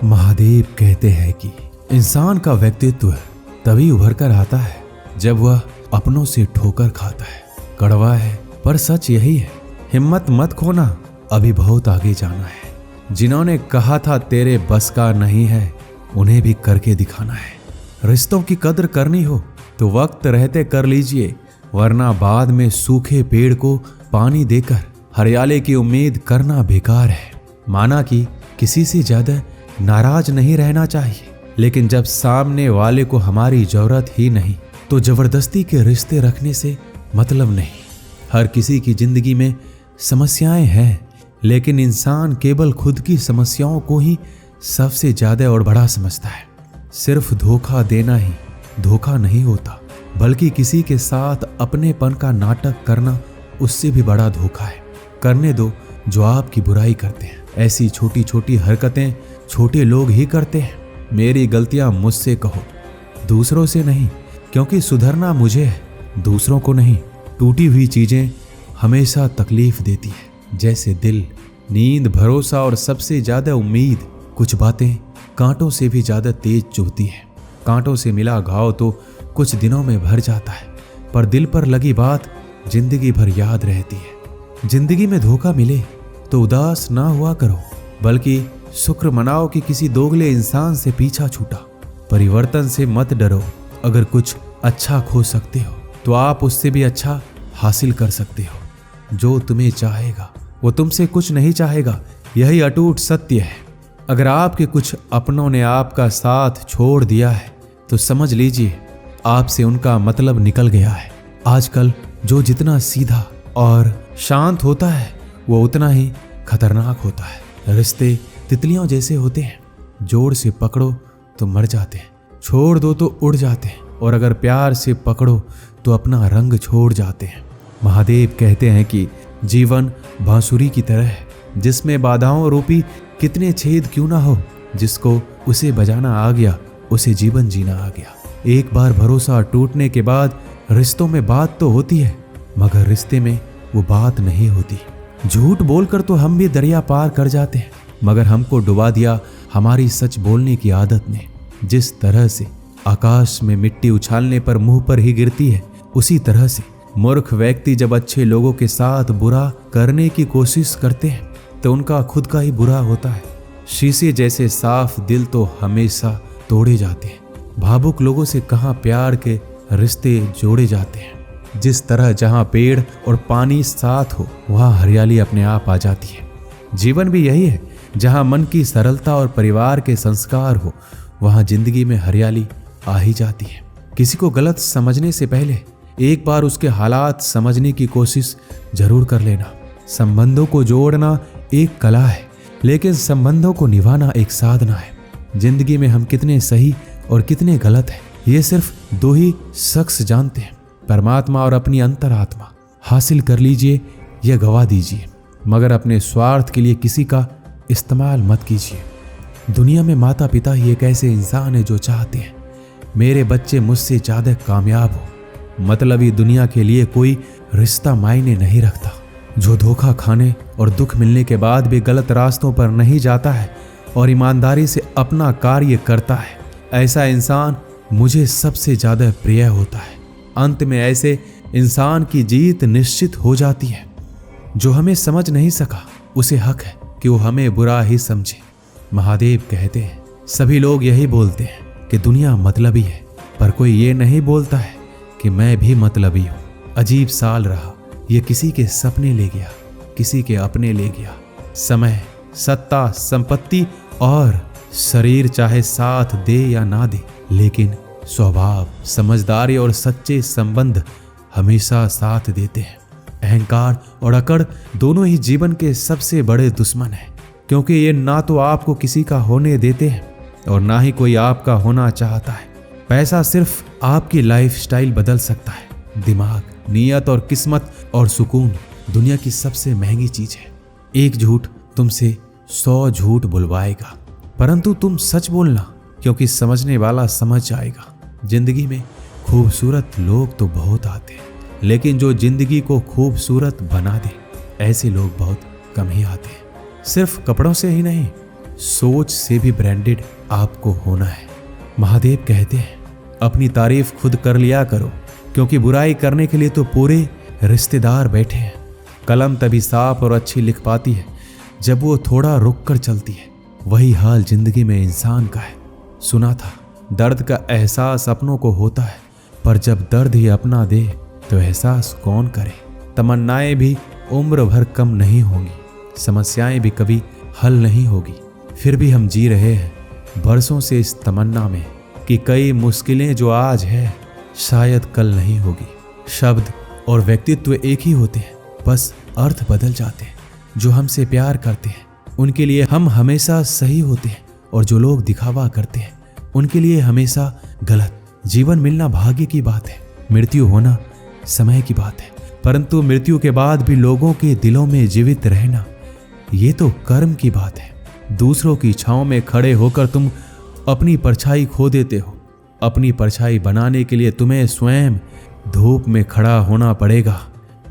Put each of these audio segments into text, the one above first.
महादेव कहते हैं कि इंसान का व्यक्तित्व तभी उभर कर आता है जब वह अपनों से ठोकर खाता है। कड़वा है पर सच यही है, हिम्मत मत खोना, अभी बहुत आगे जाना है। जिन्होंने कहा था तेरे बस का नहीं है, उन्हें भी करके दिखाना है। रिश्तों की कद्र करनी हो तो वक्त रहते कर लीजिए, वरना बाद में सूखे पेड़ को पानी देकर हरियाली की उम्मीद करना बेकार है। माना कि किसी से ज्यादा नाराज नहीं रहना चाहिए, लेकिन जब सामने वाले को हमारी जरूरत ही नहीं तो जबरदस्ती के रिश्ते रखने से मतलब नहीं। हर किसी की जिंदगी में समस्याएं हैं, लेकिन इंसान केवल खुद की समस्याओं को ही सबसे ज्यादा और बड़ा समझता है। सिर्फ धोखा देना ही धोखा नहीं होता, बल्कि किसी के साथ अपनेपन का नाटक करना उससे भी बड़ा धोखा है। करने दो जो आपकी बुराई करते हैं। ऐसी छोटी छोटी हरकतें छोटे लोग ही करते हैं। मेरी गलतियां मुझसे कहो, दूसरों से नहीं, क्योंकि सुधरना मुझे है, दूसरों को नहीं। टूटी हुई चीजें हमेशा तकलीफ देती है, जैसे दिल, नींद, भरोसा और सबसे ज्यादा उम्मीद। कुछ बातें कांटों से भी ज्यादा तेज चुभती हैं। कांटों से मिला घाव तो कुछ दिनों में भर जाता है, पर दिल पर लगी बात जिंदगी भर याद रहती है। जिंदगी में धोखा मिले तो उदास ना हुआ करो, बल्कि शुक्र मनाओ कि किसी दोगले इंसान से पीछा छूटा। परिवर्तन से मत डरो, अगर कुछ अच्छा खो सकते हो तो आप उससे भी अच्छा हासिल कर सकते हो। जो तुम्हें चाहेगा वो तुमसे कुछ नहीं चाहेगा, यही अटूट सत्य है। अगर आपके कुछ अपनों ने आपका साथ छोड़ दिया है तो समझ लीजिए आपसे उनका मतलब निकल गया है। आजकल जो जितना सीधा और शांत होता है वो उतना ही खतरनाक होता है। रिश्ते तितलियों जैसे होते हैं, जोर से पकड़ो तो मर जाते हैं, छोड़ दो तो उड़ जाते हैं, और अगर प्यार से पकड़ो तो अपना रंग छोड़ जाते हैं। महादेव कहते हैं कि जीवन बांसुरी की तरह है, जिसमें बाधाओं रूपी कितने छेद क्यों ना हो, जिसको उसे बजाना आ गया उसे जीवन जीना आ गया। एक बार भरोसा टूटने के बाद रिश्तों में बात तो होती है, मगर रिश्ते में वो बात नहीं होती। झूठ बोलकर तो हम भी दरिया पार कर जाते हैं, मगर हमको डुबा दिया हमारी सच बोलने की आदत ने। जिस तरह से आकाश में मिट्टी उछालने पर मुंह पर ही गिरती है, उसी तरह से मूर्ख व्यक्ति जब अच्छे लोगों के साथ बुरा करने की कोशिश करते हैं तो उनका खुद का ही बुरा होता है। शीशे जैसे साफ दिल तो हमेशा तोड़े जाते हैं। भावुक लोगों से कहाँ प्यार के रिश्ते जोड़े जाते हैं। जिस तरह जहाँ पेड़ और पानी साथ हो वहाँ हरियाली अपने आप आ जाती है। जीवन भी यही है, जहाँ मन की सरलता और परिवार के संस्कार हो वहाँ जिंदगी में हरियाली आ ही जाती है। किसी को गलत समझने से पहले एक बार उसके हालात समझने की कोशिश जरूर कर लेना। संबंधों को जोड़ना एक कला है, लेकिन संबंधों को निभाना एक साधना है। जिंदगी में हम कितने सही और कितने गलत हैं, ये सिर्फ दो ही शख्स जानते हैं, परमात्मा और अपनी अंतरात्मा। हासिल कर लीजिए या गवा दीजिए, मगर अपने स्वार्थ के लिए किसी का इस्तेमाल मत कीजिए। दुनिया में माता पिता ही एक ऐसे इंसान है जो चाहते हैं मेरे बच्चे मुझसे ज्यादा कामयाब हो। मतलबी दुनिया के लिए कोई रिश्ता मायने नहीं रखता। जो धोखा खाने और दुख मिलने के बाद भी गलत रास्तों पर नहीं जाता है और ईमानदारी से अपना कार्य करता है, ऐसा इंसान मुझे सबसे ज्यादा प्रिय होता है। अंत में ऐसे इंसान की जीत निश्चित हो जाती है। जो हमें समझ नहीं सका उसे हक है कि वो हमें बुरा ही समझे। महादेव कहते हैं सभी लोग यही बोलते हैं कि दुनिया मतलबी है, पर कोई ये नहीं बोलता है कि मैं भी मतलबी हूँ। अजीब साल रहा, ये किसी के सपने ले गया, किसी के अपने ले गया। समय, सत्ता, संपत्ति और शरीर चाहे साथ दे या ना दे, लेकिन स्वभाव, समझदारी और सच्चे संबंध हमेशा साथ देते हैं। अहंकार और अकड़ दोनों ही जीवन के सबसे बड़े दुश्मन हैं, क्योंकि ये ना तो आपको किसी का होने देते हैं और ना ही कोई आपका होना चाहता है। पैसा सिर्फ आपकी लाइफस्टाइल बदल सकता है। दिमाग, नियत और किस्मत और सुकून दुनिया की सबसे महंगी चीज है। एक झूठ तुमसे 100 झूठ बुलवाएगा, परंतु तुम सच बोलना, क्योंकि समझने वाला समझ जाएगा। जिंदगी में खूबसूरत लोग तो बहुत आते हैं, लेकिन जो जिंदगी को खूबसूरत बना दे ऐसे लोग बहुत कम ही आते हैं। सिर्फ कपड़ों से ही नहीं, सोच से भी ब्रांडेड आपको होना है। महादेव कहते हैं, अपनी तारीफ खुद कर लिया करो, क्योंकि बुराई करने के लिए तो पूरे रिश्तेदार बैठे हैं। कलम तभी साफ और अच्छी लिख पाती है जब वो थोड़ा रुक कर चलती है। वही हाल जिंदगी में इंसान का है। सुना था, दर्द का एहसास अपनों को होता है, पर जब दर्द ही अपना दे तो एहसास कौन करे। तमन्नाएं भी उम्र भर कम नहीं होंगी, समस्याएं भी कभी हल नहीं होगी, फिर भी हम जी रहे हैं बरसों से इस तमन्ना में कि कई मुश्किलें जो आज है शायद कल नहीं होगी। शब्द और व्यक्तित्व एक ही होते हैं, बस अर्थ बदल जाते हैं। जो हमसे प्यार करते हैं उनके लिए हम हमेशा सही होते हैं, और जो लोग दिखावा करते हैं उनके लिए हमेशा गलत। जीवन मिलना भाग्य की बात है, मृत्यु होना समय की बात है, परंतु मृत्यु के बाद भी लोगों के दिलों में जीवित रहना ये तो कर्म की बात है। दूसरों की छांव में खड़े होकर तुम अपनी परछाई खो देते हो। अपनी परछाई बनाने के लिए तुम्हें स्वयं धूप में खड़ा होना पड़ेगा।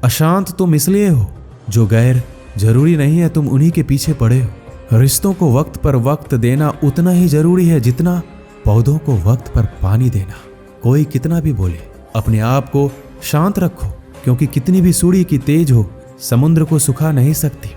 अशांत तुम इसलिए हो जो गैर जरूरी नहीं है तुम उन्हीं के पीछे पड़े हो। रिश्तों को वक्त पर वक्त देना उतना ही जरूरी है जितना पौधों को वक्त पर पानी देना। कोई कितना भी बोले, अपने आप को शांत रखो, क्योंकि कितनी भी सूड़ी की तेज हो समुद्र को सुखा नहीं सकती।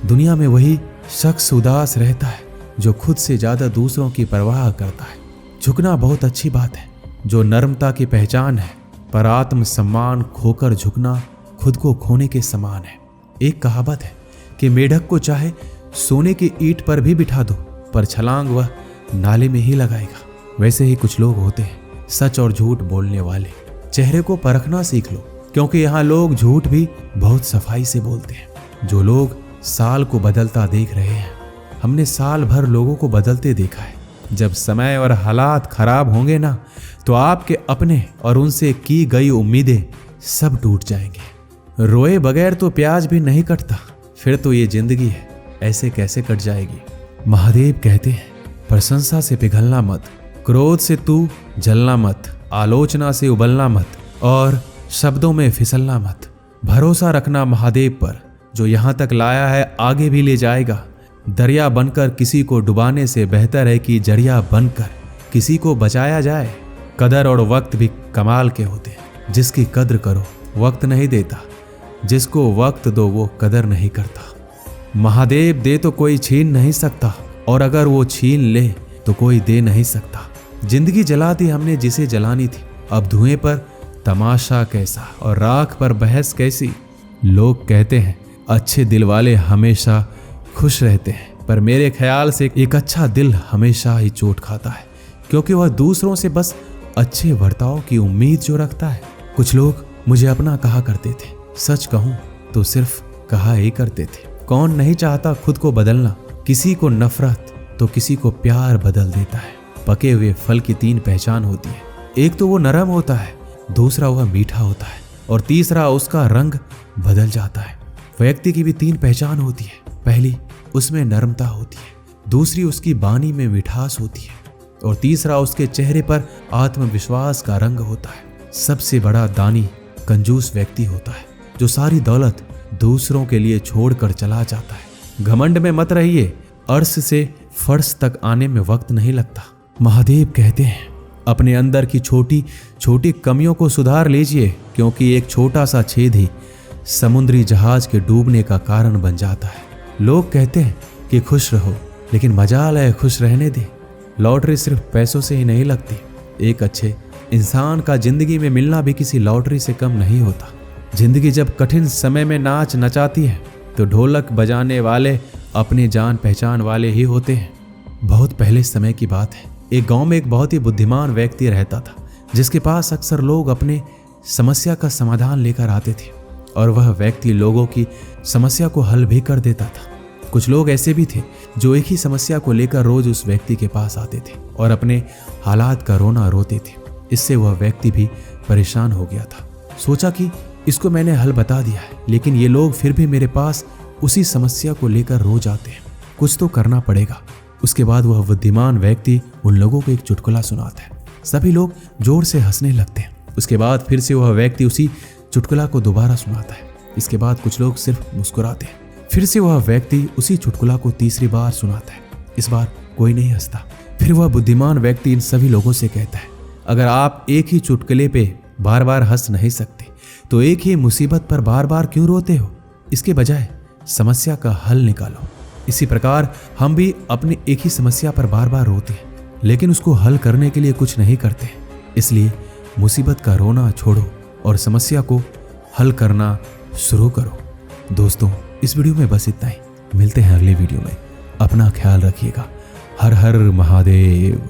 दुनिया में वही शख्स उदास रहता है जो खुद से ज्यादा दूसरों की परवाह करता है। झुकना बहुत अच्छी बात है, जो नर्मता की पहचान है, पर आत्मसम्मान खोकर झुकना खुद को खोने के समान है। एक कहावत है कि मेढक को चाहे सोने की ईंट पर भी बिठा दो, पर छलांग वह नाले में ही लगाएगा। वैसे ही कुछ लोग होते हैं सच और झूठ बोलने वाले। चेहरे को परखना सीख लो, क्योंकि यहाँ लोग झूठ भी बहुत सफाई से बोलते हैं। जो लोग साल को बदलता देख रहे हैं, हमने साल भर लोगों को बदलते देखा है। जब समय और हालात खराब होंगे ना, तो आपके अपने और उनसे की गई उम्मीदें सब टूट जाएंगे। रोए बगैर तो प्याज भी नहीं कटता, फिर तो ये जिंदगी है, ऐसे कैसे कट जाएगी। महादेव कहते हैं, प्रशंसा से पिघलना मत, क्रोध से तू जलना मत, आलोचना से उबलना मत, और शब्दों में फिसलना मत। भरोसा रखना महादेव पर, जो यहाँ तक लाया है आगे भी ले जाएगा। दरिया बनकर किसी को डुबाने से बेहतर है कि जरिया बनकर किसी को बचाया जाए। कदर और वक्त भी कमाल के होते हैं। जिसकी कद्र करो वक्त नहीं देता, जिसको वक्त दो वो कदर नहीं करता। महादेव दे तो कोई छीन नहीं सकता, और अगर वो छीन ले तो कोई दे नहीं सकता। जिंदगी जला दी हमने जिसे जलानी थी, अब धुएं पर तमाशा कैसा और राख पर बहस कैसी। लोग कहते हैं अच्छे दिल वाले हमेशा खुश रहते हैं, पर मेरे ख्याल से एक अच्छा दिल हमेशा ही चोट खाता है, क्योंकि वह दूसरों से बस अच्छे बर्ताव की उम्मीद जो रखता है। कुछ लोग मुझे अपना कहा करते थे, सच कहूं तो सिर्फ कहा ही करते थे। कौन नहीं चाहता खुद को बदलना। किसी को नफरत तो किसी को प्यार बदल देता है। पके हुए फल की 3 पहचान होती है, एक तो वो नरम होता है, दूसरा वह मीठा होता है, और तीसरा उसका रंग बदल जाता है। व्यक्ति की भी 3 पहचान होती है। पहली, उसमें नरमता होती है, दूसरी उसकी बानी में मिठास होती है, और तीसरा उसके चेहरे पर आत्मविश्वास का रंग होता है। सबसे बड़ा दानी कंजूस व्यक्ति होता है, जो सारी दौलत दूसरों के लिए छोड़कर चला जाता है। घमंड में मत रहिए, अर्श से फर्श तक आने में वक्त नहीं लगता। महादेव कहते हैं, अपने अंदर की छोटी छोटी कमियों को सुधार लीजिए, क्योंकि एक छोटा सा छेद ही समुद्री जहाज के डूबने का कारण बन जाता है। लोग कहते हैं कि खुश रहो, लेकिन मजाल है खुश रहने दे। लॉटरी सिर्फ पैसों से ही नहीं लगती। एक अच्छे इंसान का जिंदगी में मिलना भी किसी लॉटरी से कम नहीं होता। जिंदगी जब कठिन समय में नाच नचाती है, तो ढोलक बजाने वाले अपने जान पहचान वाले ही होते हैं। बहुत पहले समय की बात है, एक गांव में एक बहुत ही बुद्धिमान व्यक्ति रहता था, जिसके पास अक्सर लोग अपने समस्या का समाधान लेकर आते थे, और वह व्यक्ति लोगों की समस्या को हल भी कर देता था। कुछ लोग ऐसे भी थे जो एक ही समस्या को लेकर रोज उस व्यक्ति के पास आते थे और अपने हालात का रोना रोते थे। इससे वह व्यक्ति भी परेशान हो गया था। सोचा कि इसको मैंने हल बता दिया है, लेकिन ये लोग फिर भी मेरे पास उसी समस्या को लेकर रोज आते हैं, कुछ तो करना पड़ेगा। उसके बाद वह बुद्धिमान व्यक्ति उन लोगों को एक चुटकुला सुनाता है। सभी लोग जोर से हंसने लगते हैं। उसके बाद फिर से वह व्यक्ति उसी चुटकुला को दोबारा सुनाता है। इसके बाद कुछ लोग सिर्फ मुस्कुराते हैं। फिर से वह व्यक्ति उसी चुटकुला को तीसरी बार सुनाता है। इस बार कोई नहीं हंसता। फिर वह बुद्धिमान व्यक्ति इन सभी लोगों से कहता है, अगर आप एक ही चुटकुले पे बार बार हंस नहीं सकते तो एक ही मुसीबत पर बार बार क्यों रोते हो? इसके बजाय समस्या का हल निकालो। इसी प्रकार हम भी अपनी एक ही समस्या पर बार बार रोते हैं, लेकिन उसको हल करने के लिए कुछ नहीं करते। इसलिए मुसीबत का रोना छोड़ो और समस्या को हल करना शुरू करो। दोस्तों, इस वीडियो में बस इतना ही। मिलते हैं अगले वीडियो में। अपना ख्याल रखिएगा। हर हर महादेव।